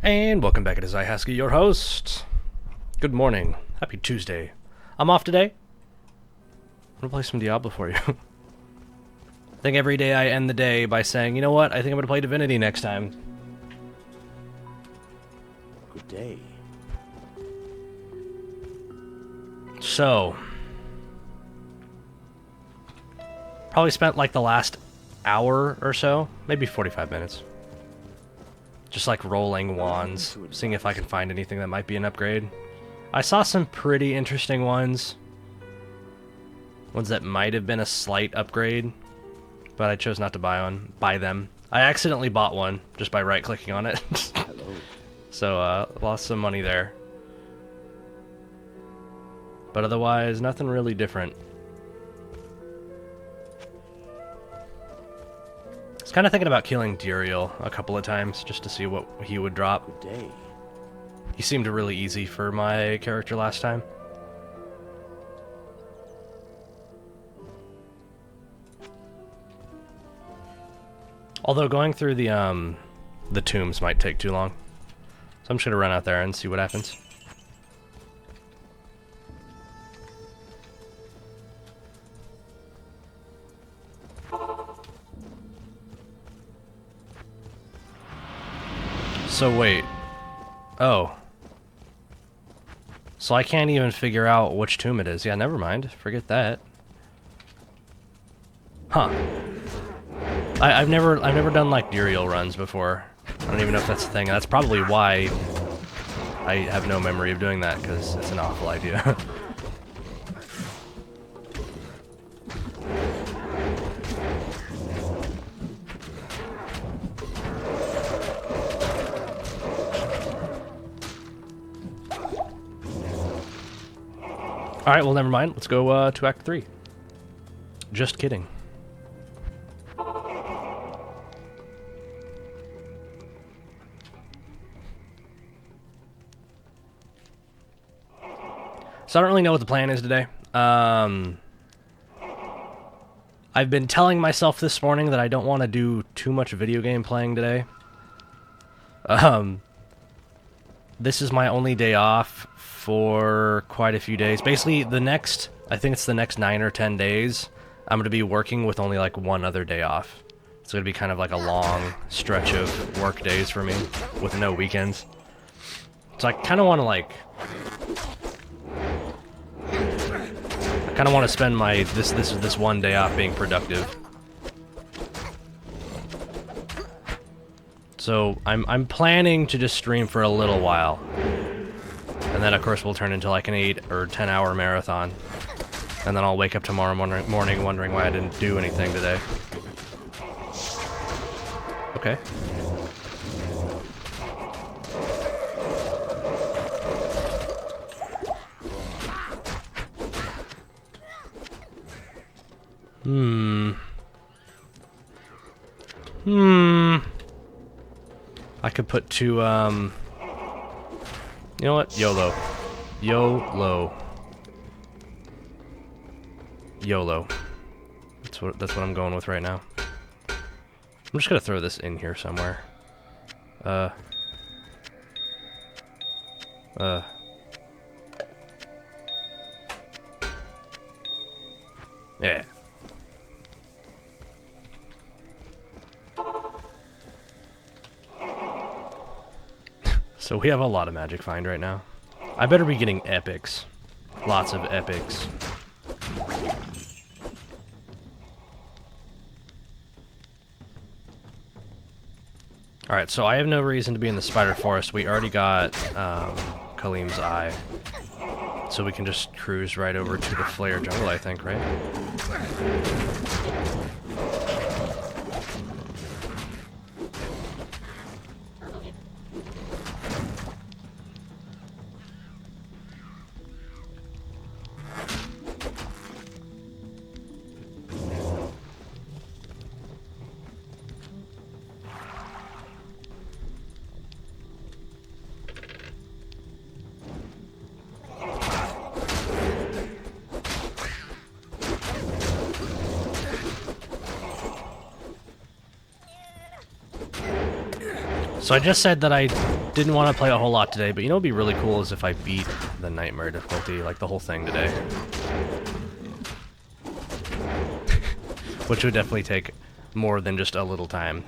And welcome back. It is I, Haskie, your host. Good morning. Happy Tuesday. I'm off today. I'm gonna play some Diablo for you. I think every day I end the day by saying, you know what, I think I'm gonna play Divinity next time. Good day. So, probably spent like the last hour or so, maybe 45 minutes. Just like rolling wands, seeing if I can find anything that might be an upgrade. I saw some pretty interesting ones. Ones that might have been a slight upgrade, but I chose not to buy them. I accidentally bought one just by right-clicking on it. Hello. So, lost some money there. But otherwise, nothing really different. I was kind of thinking about killing Diablo a couple of times just to see what he would drop. Good day. He seemed really easy for my character last time. Although going through the tombs might take too long. So I'm just gonna run out there and see what happens. So wait. Oh. So I can't even figure out which tomb it is. Yeah, never mind. Forget that. Huh. I've never done like Diablo runs before. I don't even know if that's a thing. That's probably why I have no memory of doing that, because it's an awful idea. Alright, well never mind. Let's go to Act 3. Just kidding. So I don't really know what the plan is today. I've been telling myself this morning that I don't want to do too much video game playing today. This is my only day off for quite a few days. Basically, I think it's the next 9 or 10 days, I'm going to be working with only like one other day off. It's going to be kind of like a long stretch of work days for me with no weekends. So I kind of want to like... I kind of want to spend my this one day off being productive. So I'm planning to just stream for a little while, and then of course we'll turn into like an 8 or 10 hour marathon, and then I'll wake up tomorrow morning wondering why I didn't do anything today. Okay. I could put two, you know what? YOLO. YOLO. YOLO. That's what I'm going with right now. I'm just gonna throw this in here somewhere. Yeah. So we have a lot of magic find right now. I better be getting epics. Lots of epics. Alright, so I have no reason to be in the Spider Forest. We already got Kalim's Eye. So we can just cruise right over to the Flare Jungle, I think, right? So I just said that I didn't want to play a whole lot today, but you know what'd be really cool is if I beat the Nightmare difficulty, like the whole thing today. Which would definitely take more than just a little time.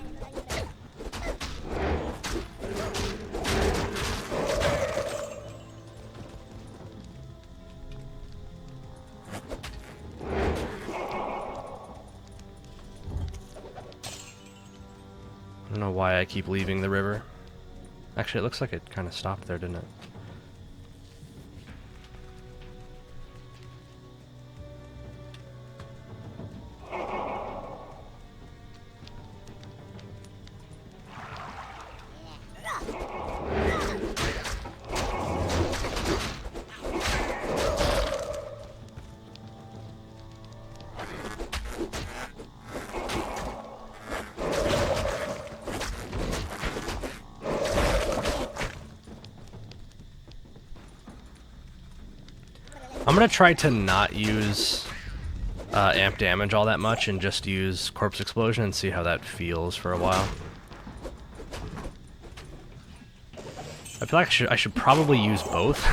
I don't know why I keep leaving the river. Actually, it looks like it kind of stopped there, didn't it? I'm gonna try to not use amp damage all that much and just use corpse explosion and see how that feels for a while. I feel like I should probably use both.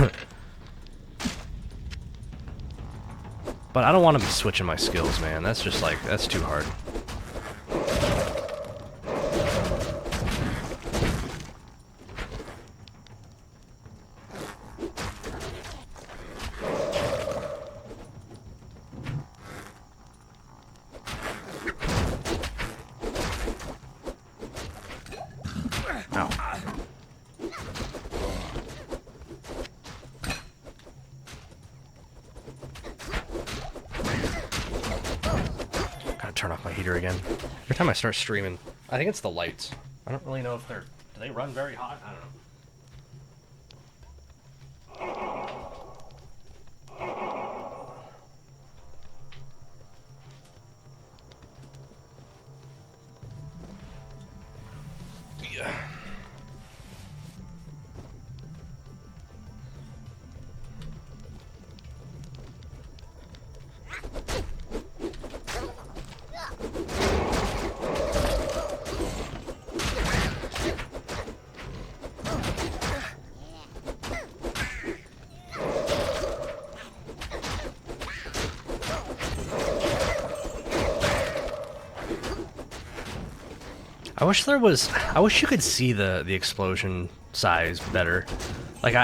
But I don't want to be switching my skills, man. That's just like, that's too hard. Turn off my heater again. Every time I start streaming, I think it's the lights. I don't really know if do they run very hot? I don't know. Yeah. I wish you could see the explosion size better. Like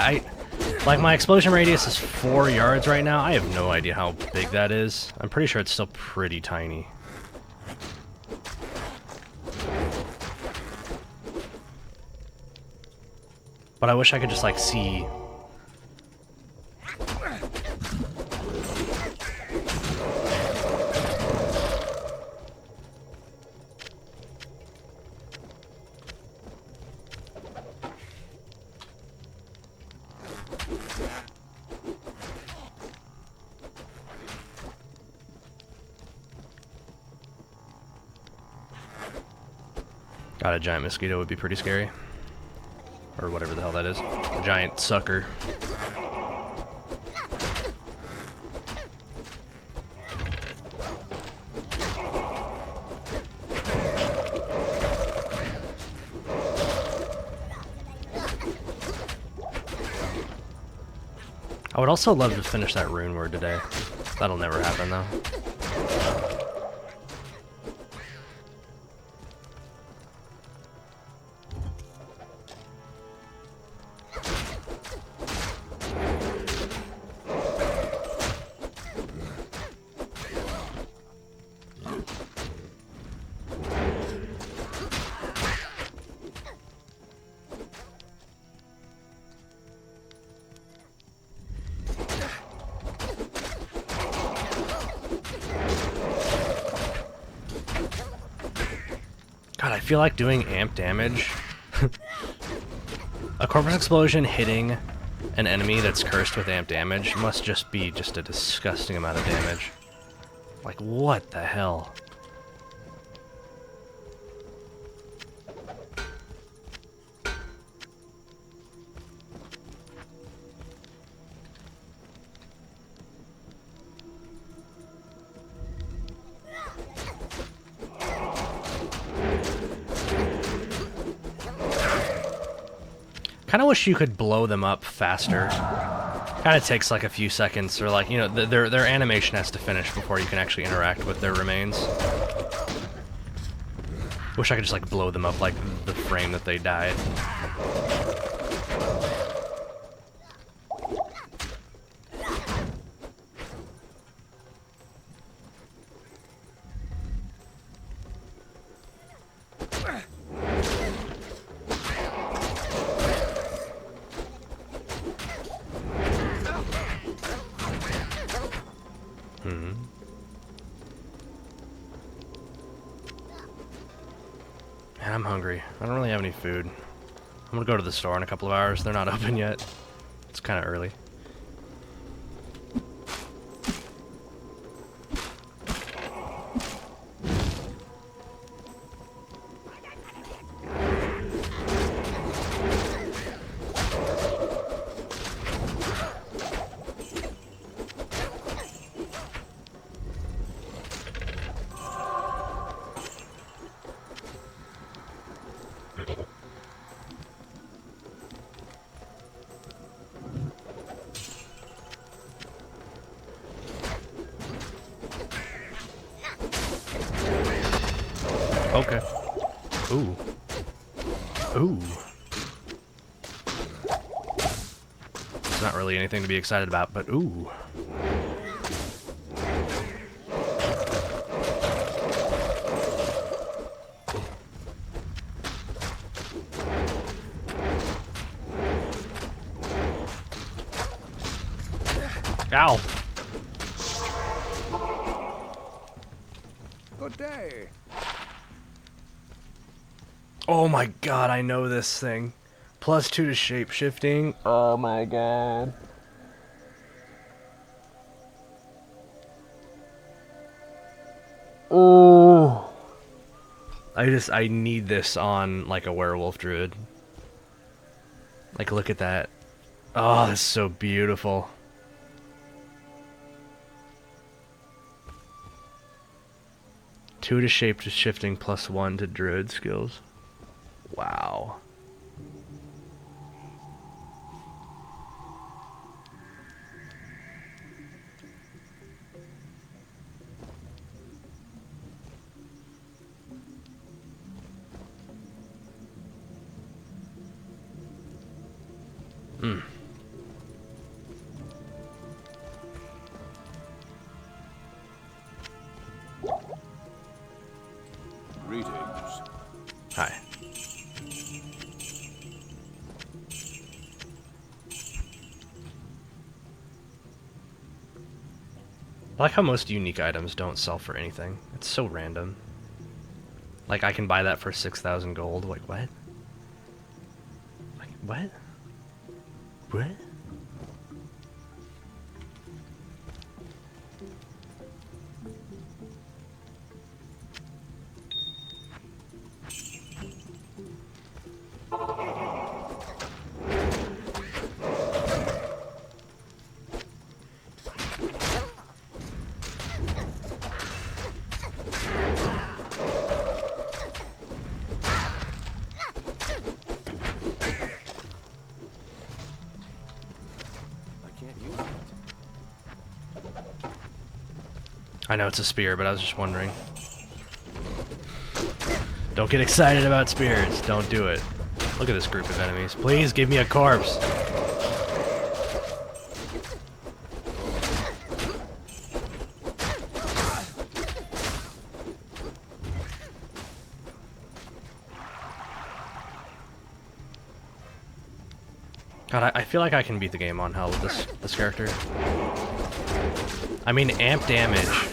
like my explosion radius is 4 yards right now. I have no idea how big that is. I'm pretty sure it's still pretty tiny. But I wish I could just like see. God, a giant mosquito would be pretty scary. Or whatever the hell that is. A giant sucker. I would also love to finish that rune word today. That'll never happen though. God, I feel like doing amp damage. A corpus explosion hitting an enemy that's cursed with amp damage must just be just a disgusting amount of damage. Like, what the hell? Kind of wish you could blow them up faster. Kind of takes like a few seconds, or like, you know, their animation has to finish before you can actually interact with their remains. Wish I could just like blow them up like the frame that they died. Man, I'm hungry. I don't really have any food. I'm gonna go to the store in a couple of hours. They're not open yet. It's kind of early. Okay. Ooh. Ooh. It's not really anything to be excited about, but ooh. Ow. Good day. Oh my god, I know this thing. +2 to shape shifting. Oh my god. Oh. I need this on like a werewolf druid. Like, look at that. Oh, that's so beautiful. Two to shape to shifting +1 to druid skills. Wow. Hmm. Greetings. Hi. I like how most unique items don't sell for anything. It's so random. Like, I can buy that for 6,000 gold. Like, what? Like, what? What? I know it's a spear, but I was just wondering. Don't get excited about spears. Don't do it. Look at this group of enemies. Please give me a corpse. God, I feel like I can beat the game on hell with this character. I mean, amp damage.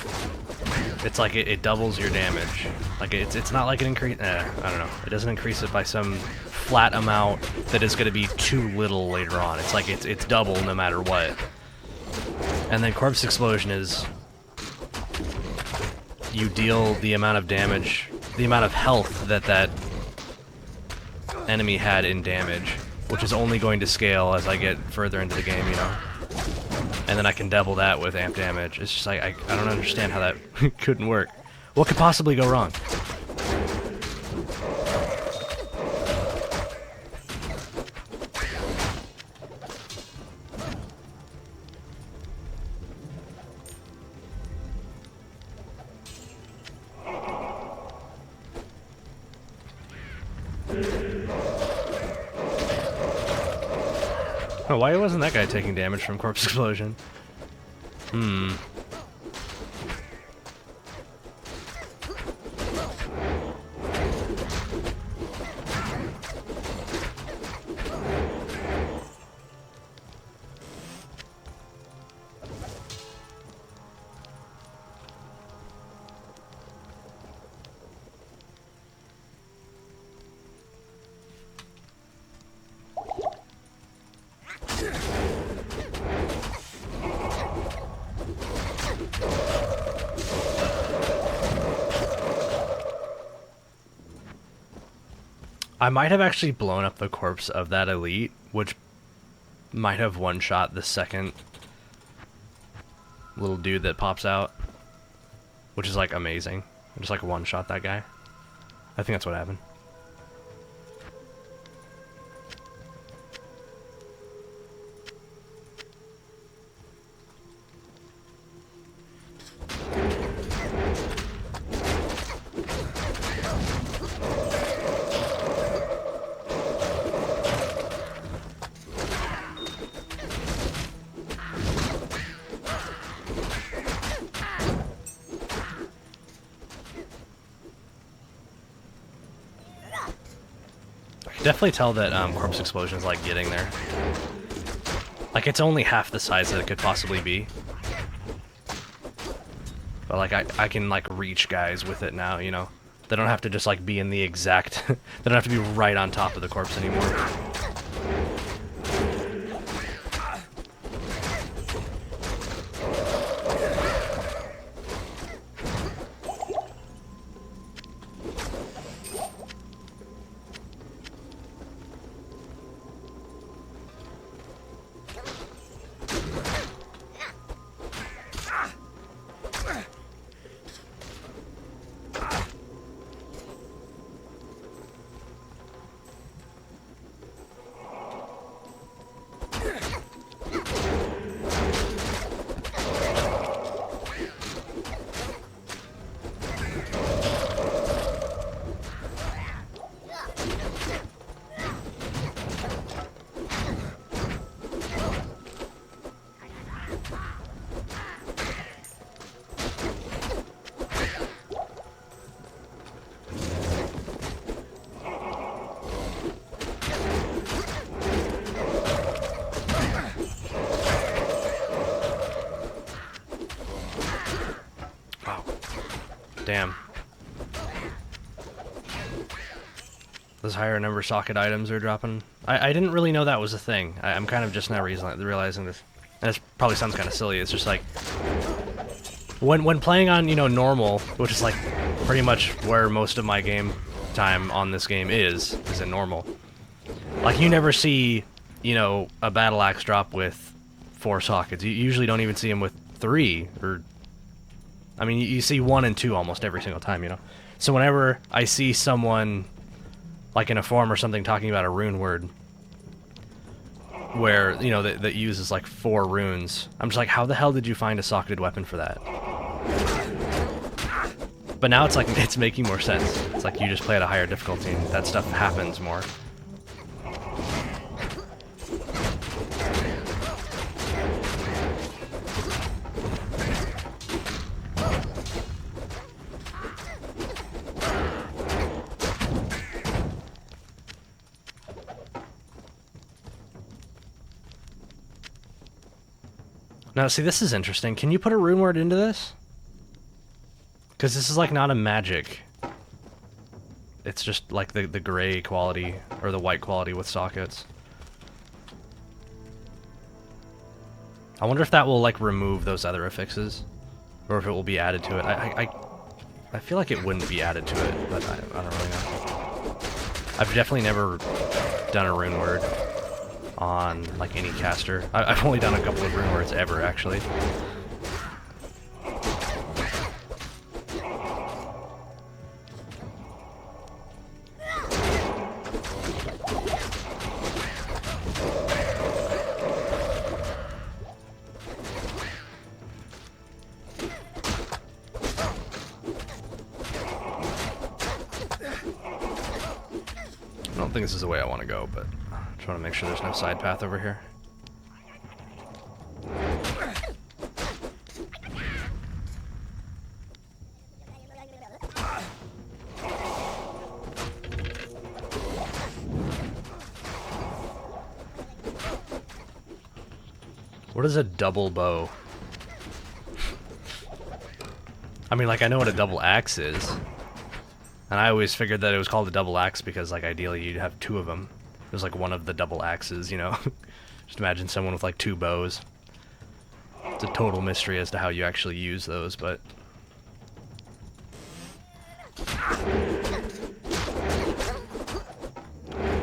It's like it doubles your damage. Like it's not like it increase. I don't know. It doesn't increase it by some flat amount that is going to be too little later on. It's like it's double no matter what. And then corpse explosion is you deal the amount of damage, the amount of health that enemy had in damage, which is only going to scale as I get further into the game, you know. And then I can double that with amp damage. It's just like, I don't understand how that couldn't work. What could possibly go wrong? Why wasn't that guy taking damage from corpse explosion? Hmm. I might have actually blown up the corpse of that elite, which might have one-shot the second little dude that pops out, which is like amazing. Just like one-shot that guy. I think that's what happened. Definitely tell that corpse explosion is like getting there. Like it's only half the size that it could possibly be. But like I can like reach guys with it now, you know. They don't have to just like be in the exact they don't have to be right on top of the corpse anymore. Damn. Those higher number socket items are dropping. I didn't really know that was a thing. I'm kind of just now realizing this. And it probably sounds kind of silly. It's just like when playing on, you know, normal, which is like pretty much where most of my game time on this game is in normal. Like you never see, you know, a battle axe drop with 4 sockets. You usually don't even see them with 3 or I mean, you see 1 and 2 almost every single time, you know? So whenever I see someone, like in a forum or something, talking about a rune word, where, you know, that uses like 4 runes, I'm just like, how the hell did you find a socketed weapon for that? But now it's like, it's making more sense. It's like you just play at a higher difficulty and that stuff happens more. Now, see, this is interesting. Can you put a rune word into this? Because this is, like, not a magic. It's just, like, the gray quality, or the white quality with sockets. I wonder if that will, like, remove those other affixes. Or if it will be added to it. I feel like it wouldn't be added to it, but I don't really know. I've definitely never done a rune word on like any caster. I've only done a couple of rune words ever, actually. I don't think this is the way I want to go, but I just want to make sure there's no side path over here. What is a double bow? I mean, like, I know what a double axe is. And I always figured that it was called a double axe because, like, ideally you'd have two of them. It was like one of the double axes, you know? Just imagine someone with, like, two bows. It's a total mystery as to how you actually use those, but...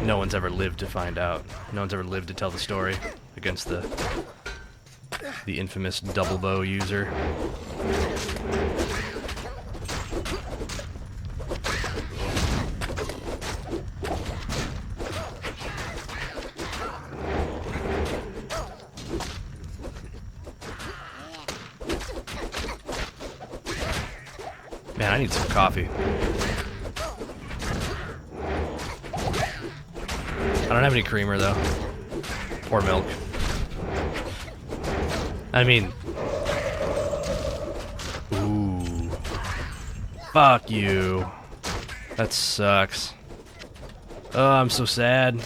no one's ever lived to find out. No one's ever lived to tell the story against the infamous double bow user. Man, I need some coffee. I don't have any creamer, though. Or milk. I mean... ooh. Fuck you. That sucks. Oh, I'm so sad.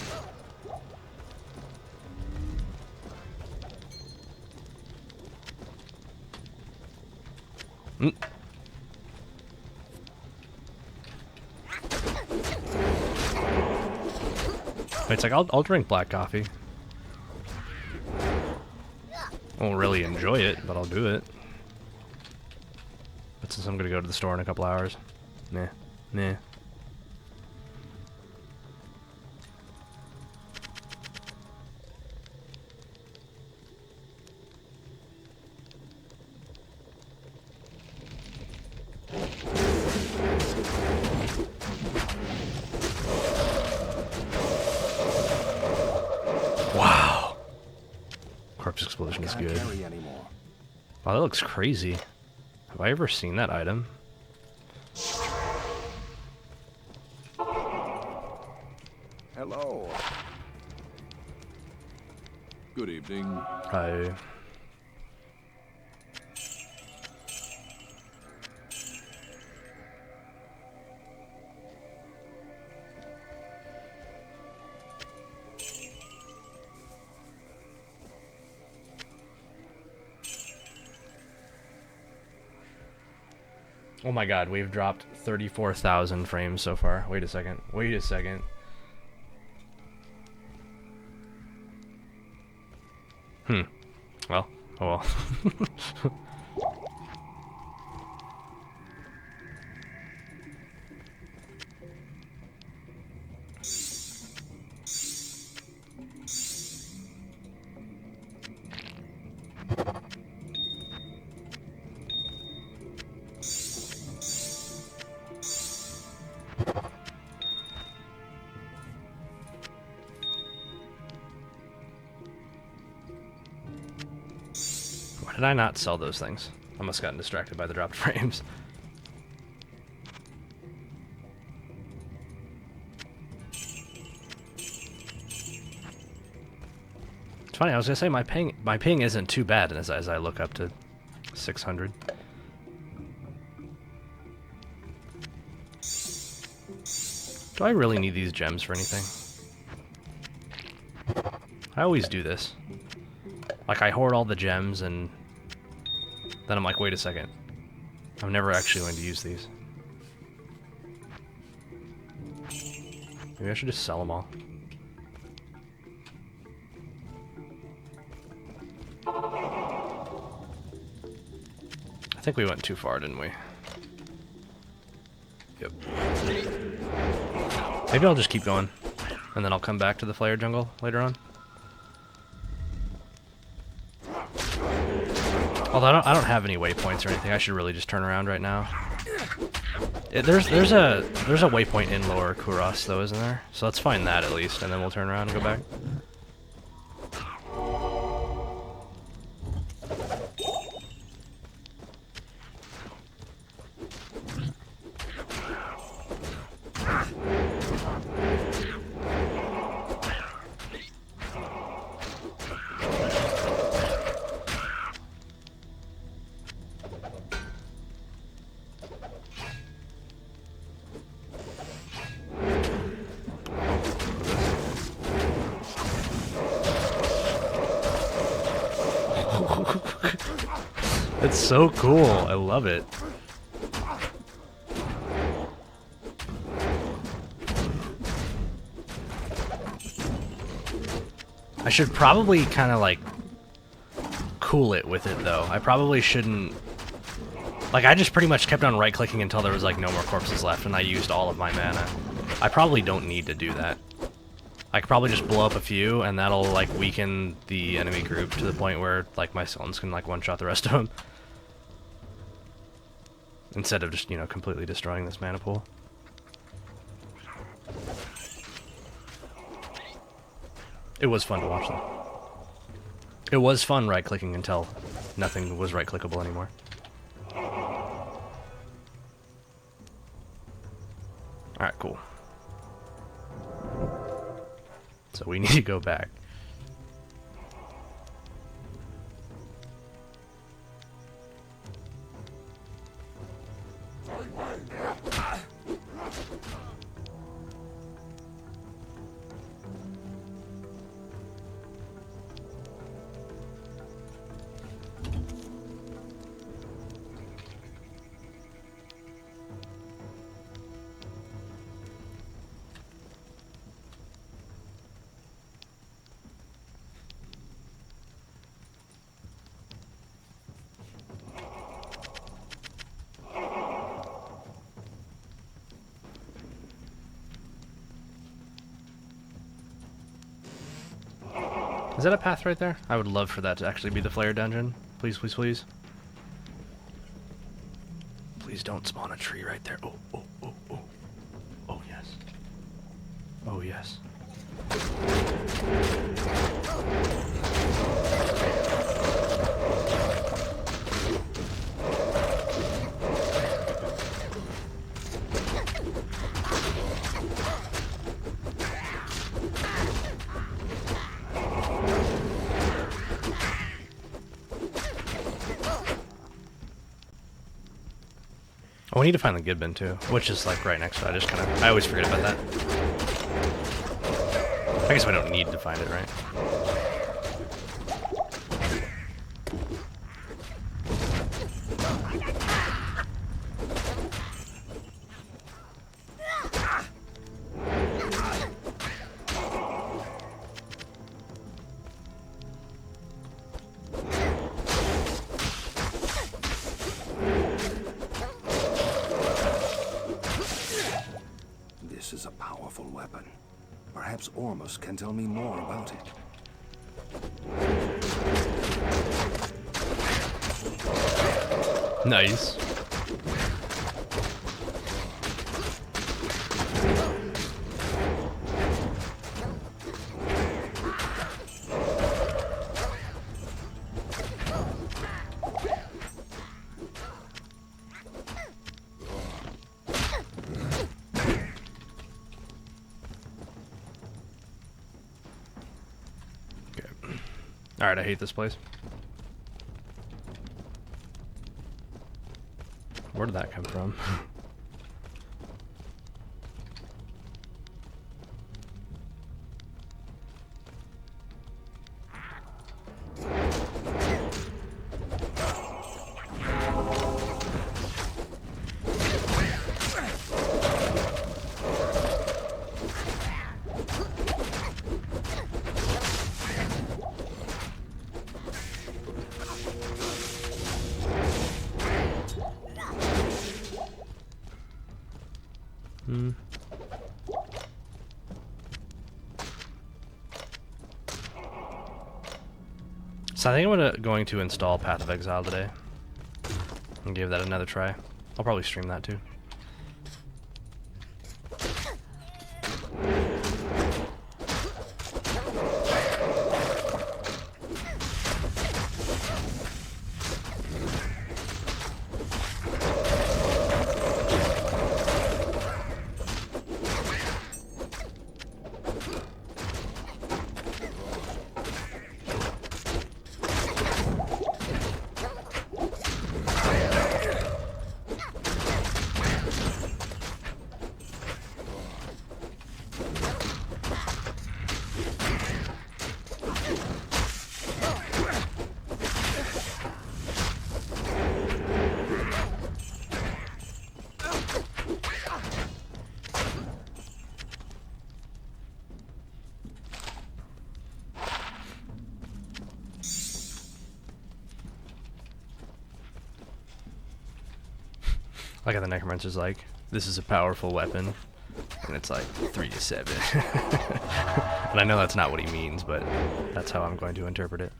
Mm. It's like, I'll drink black coffee. I won't really enjoy it, but I'll do it. But since I'm gonna go to the store in a couple hours, nah. Wow. Corpse explosion is good. Wow, that looks crazy. Have I ever seen that item? Hello. Good evening. Hi. Oh my god, we've dropped 34,000 frames so far. Wait a second. Wait a second. Well, oh well. Why did I not sell those things? I must have gotten distracted by the dropped frames. It's funny, I was gonna say my ping isn't too bad as I look up to 600. Do I really need these gems for anything? I always do this. Like, I hoard all the gems, and then I'm like, wait a second. I'm never actually going to use these. Maybe I should just sell them all. I think we went too far, didn't we? Yep. Maybe I'll just keep going, and then I'll come back to the Flare Jungle later on. Although I don't have any waypoints or anything, I should really just turn around right now. There's a waypoint in Lower Kuros though, isn't there? So let's find that at least, and then we'll turn around and go back. It's so cool. I love it. I should probably kind of like cool it with it though. I probably shouldn't. Like, I just pretty much kept on right-clicking until there was, like, no more corpses left, and I used all of my mana. I probably don't need to do that. I could probably just blow up a few, and that'll, like, weaken the enemy group to the point where, like, my skeletons can, like, one-shot the rest of them. Instead of just, you know, completely destroying this mana pool. It was fun to watch, though. It was fun right-clicking until nothing was right-clickable anymore. Alright, cool. So we need to go back. Is that a path right there? I would love for that to actually be the flare dungeon. Please, please, please. Please don't spawn a tree right there. Oh, oh, oh, oh. Oh, yes. Oh, yes. Oh, we need to find the Gidbin too, which is like right next to it. I always forget about that. I guess we don't need to find it, right? This is a powerful weapon. Perhaps Ormus can tell me more about it. Nice. Alright, I hate this place. Where did that come from? So I think I'm going to install Path of Exile today and give that another try. I'll probably stream that too. Like how the Necromancer's like, this is a powerful weapon, and it's like 3 to 7. And I know that's not what he means, but that's how I'm going to interpret it.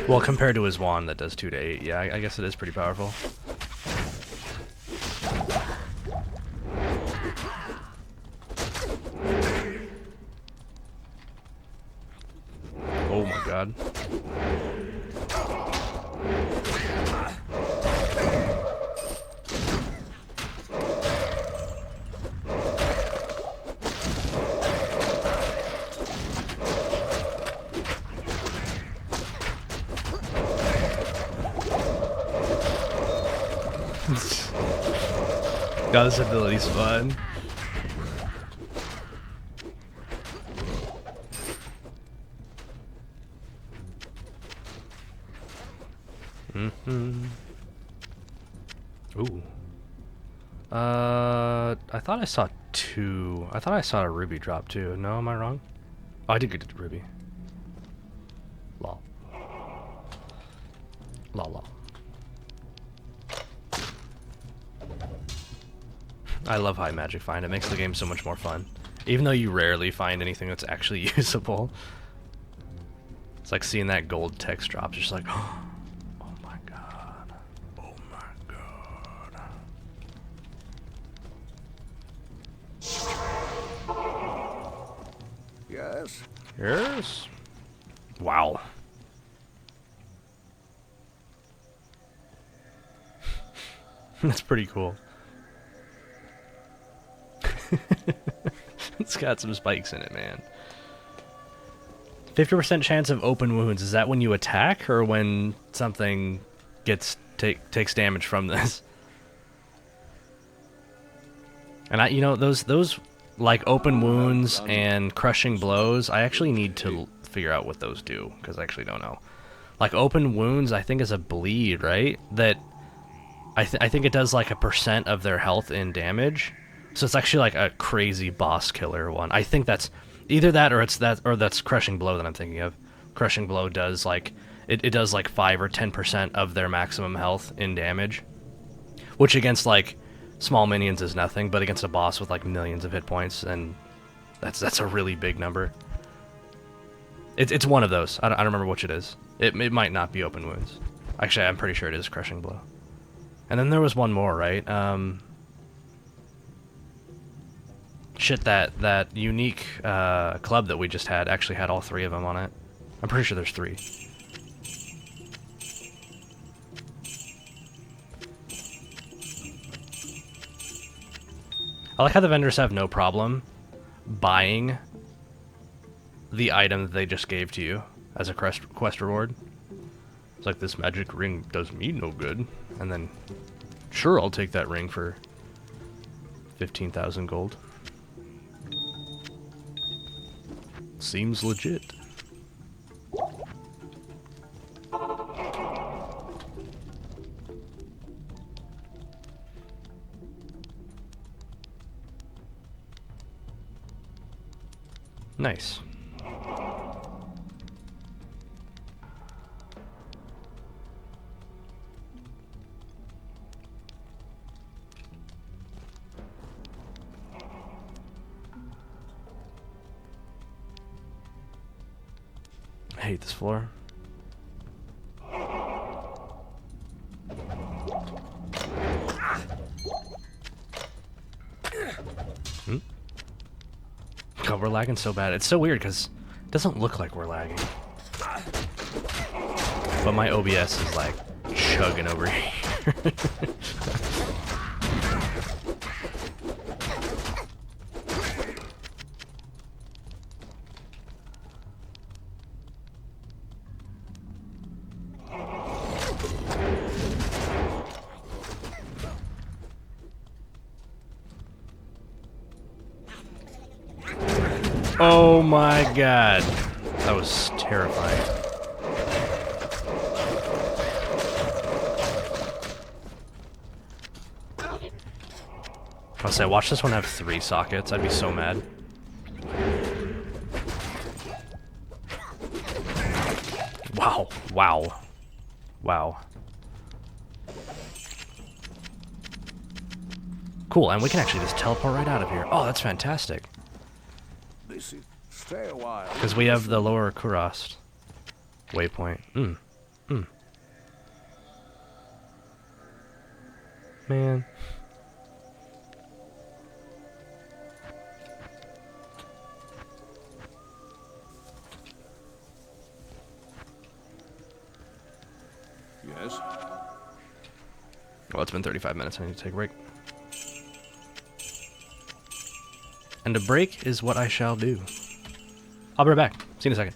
Well, compared to his wand that does 2 to 8, yeah, I guess it is pretty powerful. Oh my god. God, this ability's fun. Ooh. I thought I saw 2. I thought I saw a ruby drop too. No, am I wrong? Oh, I did get a ruby. Lol. Lol lol. I love high magic find. It makes the game so much more fun. Even though you rarely find anything that's actually usable. It's like seeing that gold text drop, just like, oh my god. Oh my god. Yes? Yes. Wow. That's pretty cool. It's got some spikes in it, man. 50% chance of open wounds. Is that when you attack or when something takes damage from this? And you know, those like open wounds and crushing blows, I actually need to figure out what those do because I actually don't know. Like open wounds, I think is a bleed, right? That I think it does like a % of their health in damage. So it's actually like a crazy boss killer one. I think that's either that or that's crushing blow that I'm thinking of. Crushing blow does like it does like 5 or 10% of their maximum health in damage, which against like small minions is nothing, but against a boss with like millions of hit points, and that's a really big number. It's one of those. I don't remember which it is. It might not be open wounds. Actually, I'm pretty sure it is crushing blow. And then there was one more, right? Shit, that unique club that we just had actually had all 3 of them on it. I'm pretty sure there's 3. I like how the vendors have no problem buying the item that they just gave to you as a quest reward. It's like, this magic ring does me no good. And then, sure, I'll take that ring for 15,000 gold. Seems legit. Nice. I hate this floor. God, we're lagging so bad. It's so weird because it doesn't look like we're lagging. But my OBS is like chugging over here. Oh my god. That was terrifying. I'll say, watch this one have 3 sockets. I'd be so mad. Wow. Wow. Wow. Cool, and we can actually just teleport right out of here. Oh, that's fantastic. Stay a while. Because we have the lower Kurast waypoint. Man. Yes. Well, it's been 35 minutes. I need to take a break. And a break is what I shall do. I'll be right back. See you in a second.